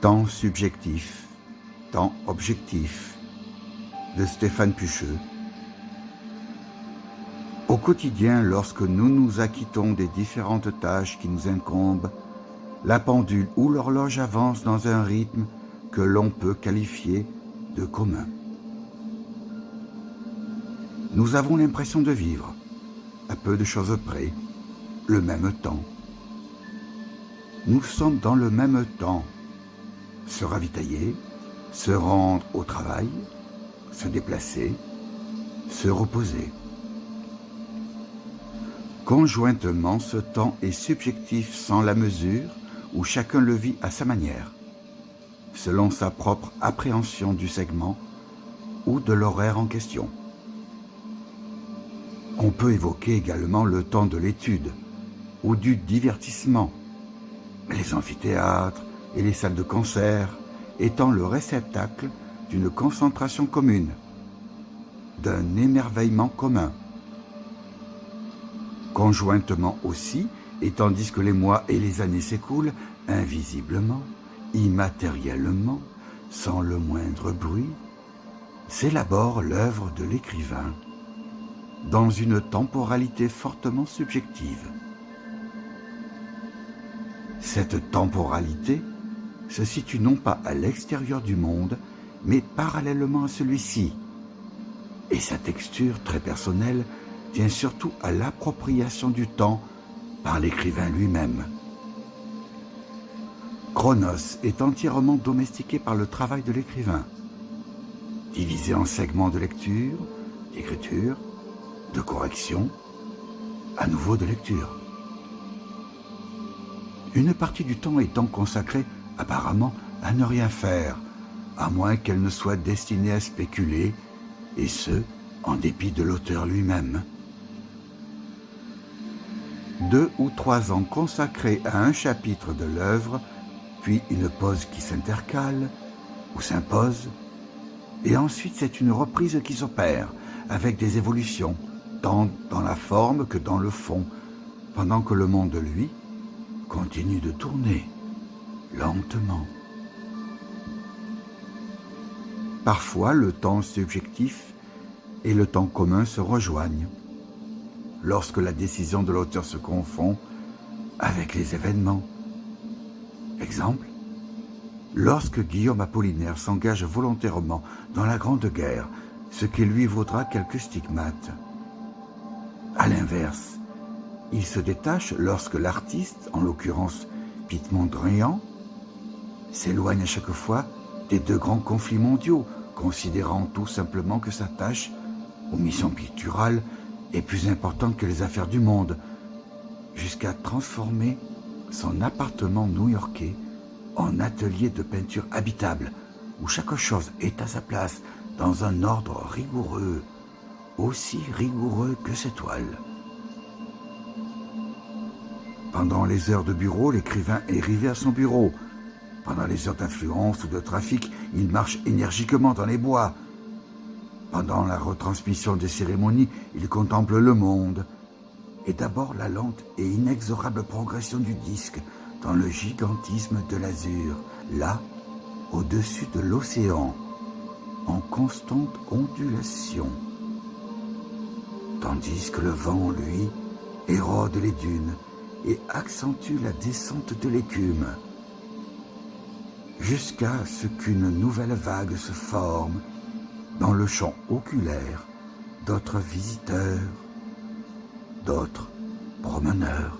Temps subjectif, temps objectif, de Stéphane Pucheux. Au quotidien, lorsque nous nous acquittons des différentes tâches qui nous incombent, la pendule ou l'horloge avance dans un rythme que l'on peut qualifier de commun. Nous avons l'impression de vivre, à peu de choses près, le même temps. Nous sommes dans le même temps. Se ravitailler, se rendre au travail, se déplacer, se reposer. Conjointement, ce temps est subjectif sans la mesure où chacun le vit à sa manière, selon sa propre appréhension du segment ou de l'horaire en question. On peut évoquer également le temps de l'étude ou du divertissement, les amphithéâtres et les salles de concert étant le réceptacle d'une concentration commune, d'un émerveillement commun. Conjointement aussi, et tandis que les mois et les années s'écoulent invisiblement, immatériellement, sans le moindre bruit, s'élabore l'œuvre de l'écrivain dans une temporalité fortement subjective. Cette temporalité se situe non pas à l'extérieur du monde, mais parallèlement à celui-ci. Et sa texture très personnelle tient surtout à l'appropriation du temps par l'écrivain lui-même. Chronos est entièrement domestiqué par le travail de l'écrivain, divisé en segments de lecture, d'écriture, de correction, à nouveau de lecture. Une partie du temps étant consacrée apparemment à ne rien faire, à moins qu'elle ne soit destinée à spéculer, et ce, en dépit de l'auteur lui-même. 2 ou 3 ans consacrés à un chapitre de l'œuvre, puis une pause qui s'intercale ou s'impose, et ensuite c'est une reprise qui s'opère, avec des évolutions, tant dans la forme que dans le fond, pendant que le monde, lui, continue de tourner, lentement. Parfois, le temps subjectif et le temps commun se rejoignent, lorsque la décision de l'auteur se confond avec les événements. Exemple, lorsque Guillaume Apollinaire s'engage volontairement dans la Grande Guerre, ce qui lui vaudra quelques stigmates. À l'inverse, il se détache lorsque l'artiste, en l'occurrence Piet Mondrian, s'éloigne à chaque fois des 2 grands conflits mondiaux, considérant tout simplement que sa tâche, aux missions picturales, est plus importante que les affaires du monde, jusqu'à transformer son appartement new-yorkais en atelier de peinture habitable, où chaque chose est à sa place dans un ordre rigoureux, aussi rigoureux que ses toiles. Pendant les heures de bureau, l'écrivain est rivé à son bureau. Pendant les heures d'affluence ou de trafic, il marche énergiquement dans les bois. Pendant la retransmission des cérémonies, il contemple le monde. Et d'abord la lente et inexorable progression du disque dans le gigantisme de l'azur, là, au-dessus de l'océan, en constante ondulation. Tandis que le vent, lui, érode les dunes et accentue la descente de l'écume, jusqu'à ce qu'une nouvelle vague se forme dans le champ oculaire d'autres visiteurs, d'autres promeneurs.